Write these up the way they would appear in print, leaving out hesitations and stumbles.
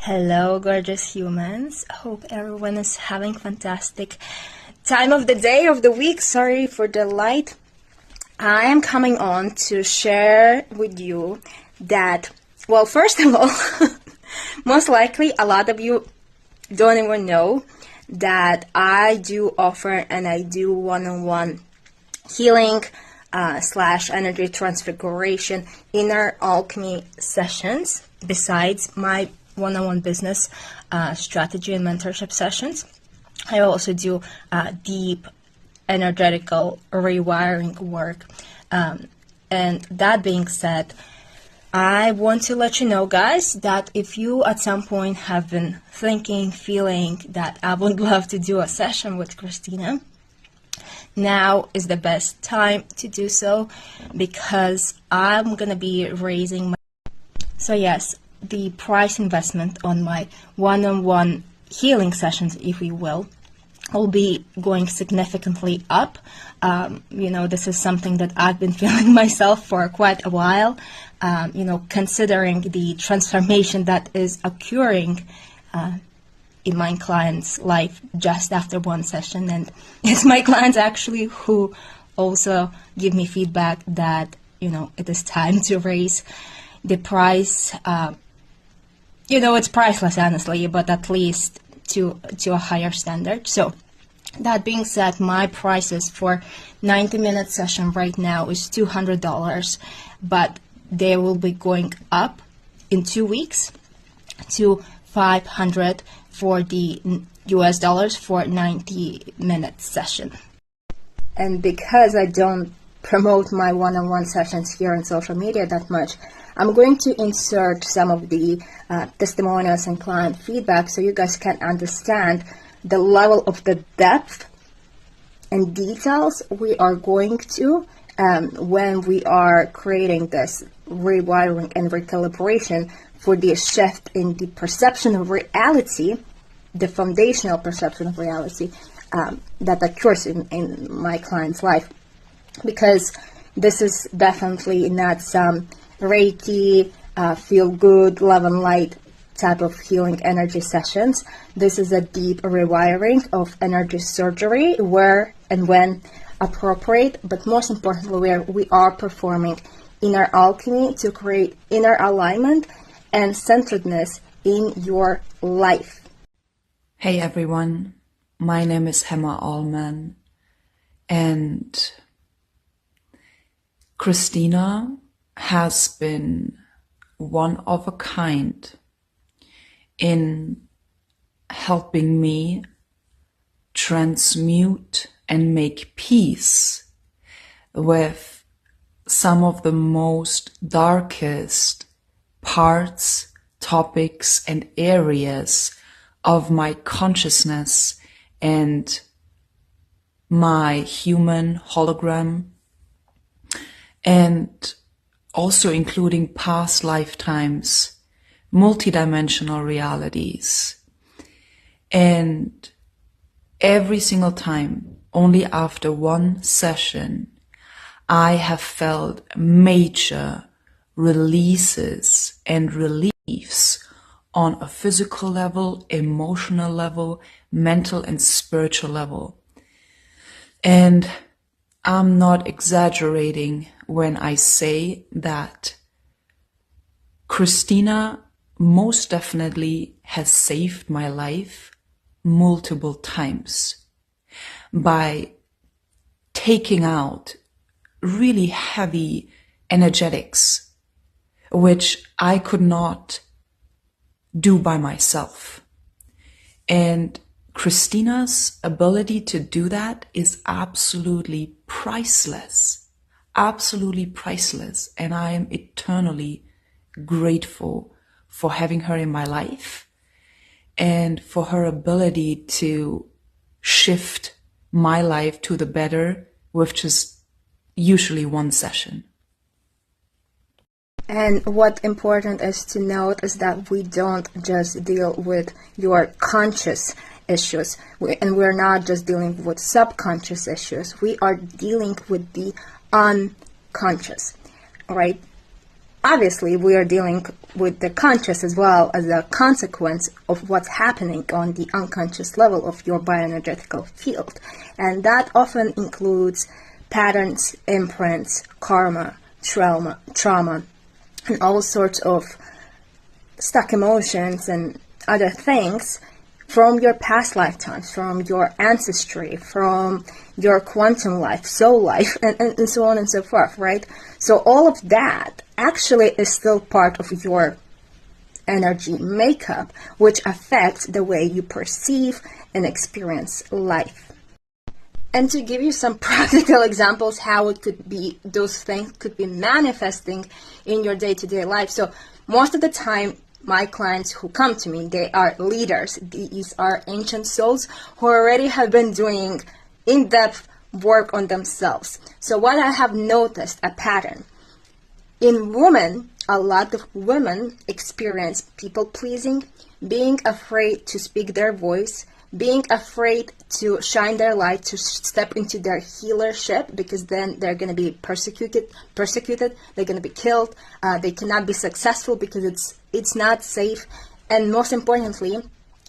Hello, gorgeous humans. Hope everyone is having fantastic time of the day, of the week. Sorry for the light. I am coming on to share with you that, well, first of all, most likely a lot of you don't even know that I do offer and I do one-on-one healing / energy transfiguration inner alchemy sessions besides my one-on-one business strategy and mentorship sessions. I also do deep energetical rewiring work. And that being said, I want to let you know, guys, that if you at some point have been thinking, feeling that I would love to do a session with Kristina, now is the best time to do so, because I'm going to be raising my... So yes, the price investment on my one-on-one healing sessions, if you will be going significantly up. This is something that I've been feeling myself for quite a while, considering the transformation that is occurring in my client's life just after one session. And it's my clients actually who also give me feedback that, it is time to raise the price. It's priceless, honestly, but at least to a higher standard. So that being said, my prices for 90-minute session right now is $200, but they will be going up in 2 weeks to $500 for the US dollars for 90-minute session. And because I don't promote my one-on-one sessions here on social media that much, I'm going to insert some of the testimonials and client feedback so you guys can understand the level of the depth and details we are going to when we are creating this rewiring and recalibration for the shift in the perception of reality, the foundational perception of reality that occurs in my client's life. Because this is definitely not some Reiki, feel good, love and light type of healing energy sessions. This is a deep rewiring of energy surgery where and when appropriate, but most importantly where we are performing inner alchemy to create inner alignment and centeredness in your life. Hey everyone, my name is Hema Allman, and Kristina has been one of a kind in helping me transmute and make peace with some of the most darkest parts, topics, and areas of my consciousness and my human hologram, and also including past lifetimes, multidimensional realities. And every single time, only after one session, I have felt major releases and reliefs on a physical level, emotional level, mental and spiritual level. And I'm not exaggerating when I say that Kristina most definitely has saved my life multiple times by taking out really heavy energetics, which I could not do by myself. And Kristina's ability to do that is absolutely priceless, and I am eternally grateful for having her in my life and for her ability to shift my life to the better with just usually one session. And what important is to note is that we don't just deal with your conscious issues, and we're not just dealing with subconscious issues. We are dealing with the unconscious, all right? obviously we are dealing with the conscious as well as a consequence of what's happening on the unconscious level of your bioenergetical field. And that often includes patterns, imprints, karma, trauma, and all sorts of stuck emotions and other things from your past lifetimes, from your ancestry, from your quantum life, soul life, and so on and so forth, right? So all of that actually is still part of your energy makeup, which affects the way you perceive and experience life. And to give you some practical examples how it could be, those things could be manifesting in your day-to-day life. So most of the time, my clients who come to me, they are leaders. These are ancient souls who already have been doing in-depth work on themselves. So what I have noticed, a pattern. In women, a lot of women experience people-pleasing, being afraid to speak their voice, being afraid to shine their light, to step into their healership, because then they're going to be persecuted, they're going to be killed, they cannot be successful because it's not safe, and most importantly,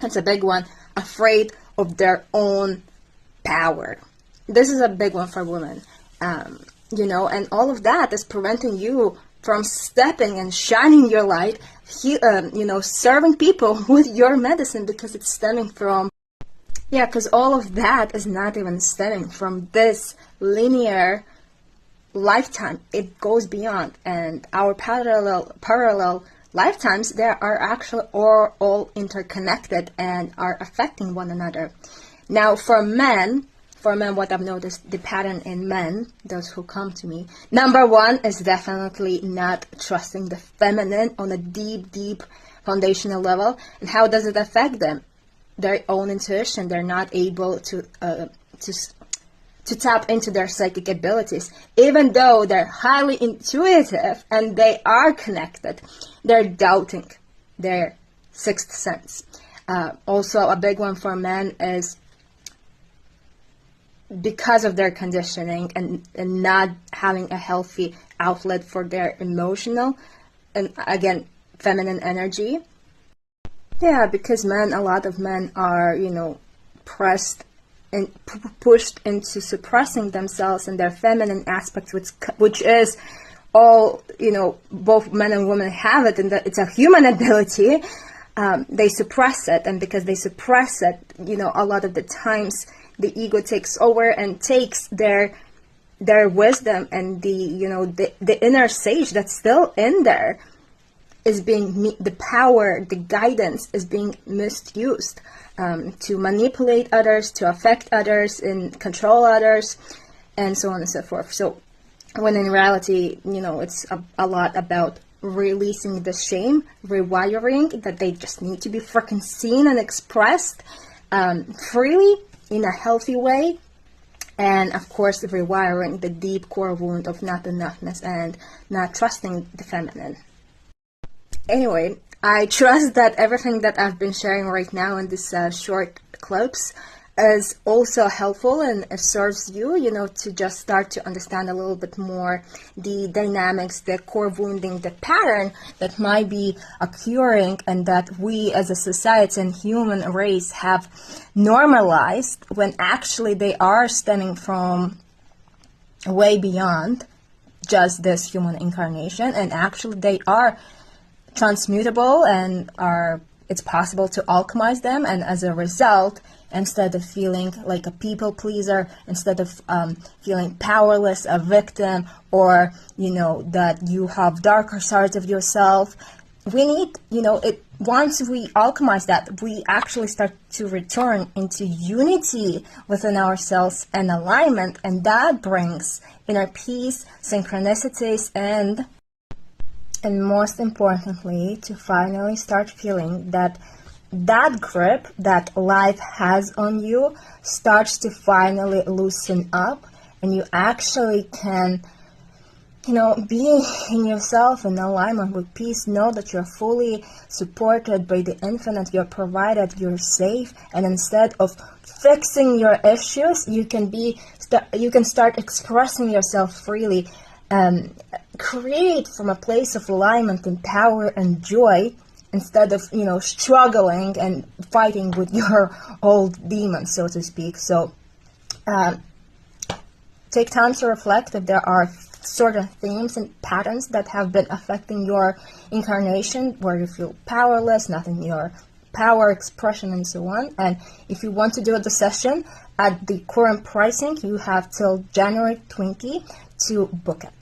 it's a big one, afraid of their own power. This is a big one for women, and all of that is preventing you from stepping and shining your light, serving people with your medicine, because it's stemming from, because all of that is not even stemming from this linear lifetime. It goes beyond, and our parallel lifetimes, they are actually all interconnected and are affecting one another. Now, for men, what I've noticed, the pattern in men, those who come to me, number one is definitely not trusting the feminine on a deep foundational level. And how does it affect them? Their own intuition. They're not able to tap into their psychic abilities, even though they're highly intuitive and they are connected. They're doubting their sixth sense. Also, a big one for men is because of their conditioning and not having a healthy outlet for their emotional and, again, feminine energy. Yeah, because a lot of men are, pressed and pushed into suppressing themselves and their feminine aspects, which is all, both men and women have it, and it's a human ability. They suppress it, and because they suppress it, a lot of the times the ego takes over and takes their wisdom, and the inner sage that's still in there is being, the power, the guidance is being misused to manipulate others, to affect others, and control others, and so on and so forth. So when in reality, it's a lot about releasing the shame, rewiring, that they just need to be freaking seen and expressed freely in a healthy way. And of course, rewiring the deep core wound of not enoughness and not trusting the feminine. Anyway, I trust that everything that I've been sharing right now in this short clips is also helpful, and it serves you, to just start to understand a little bit more the dynamics, the core wounding, the pattern that might be occurring, and that we as a society and human race have normalized, when actually they are stemming from way beyond just this human incarnation, and actually they are transmutable and it's possible to alchemize them. And as a result, instead of feeling like a people pleaser, instead of feeling powerless, a victim, or that you have darker sides of yourself, we need, once we alchemize that, we actually start to return into unity within ourselves and alignment, and that brings inner peace, synchronicities, and most importantly, to finally start feeling that grip that life has on you starts to finally loosen up, and you actually can, be in yourself in alignment with peace. Know that you're fully supported by the infinite, you're provided, you're safe, and instead of fixing your issues, you can start expressing yourself freely. create from a place of alignment and power and joy, instead of, struggling and fighting with your old demons, so to speak. So take time to reflect if there are certain themes and patterns that have been affecting your incarnation, where you feel powerless, not in your power expression, and so on. And if you want to do the session at the current pricing, you have till January 20 to book it.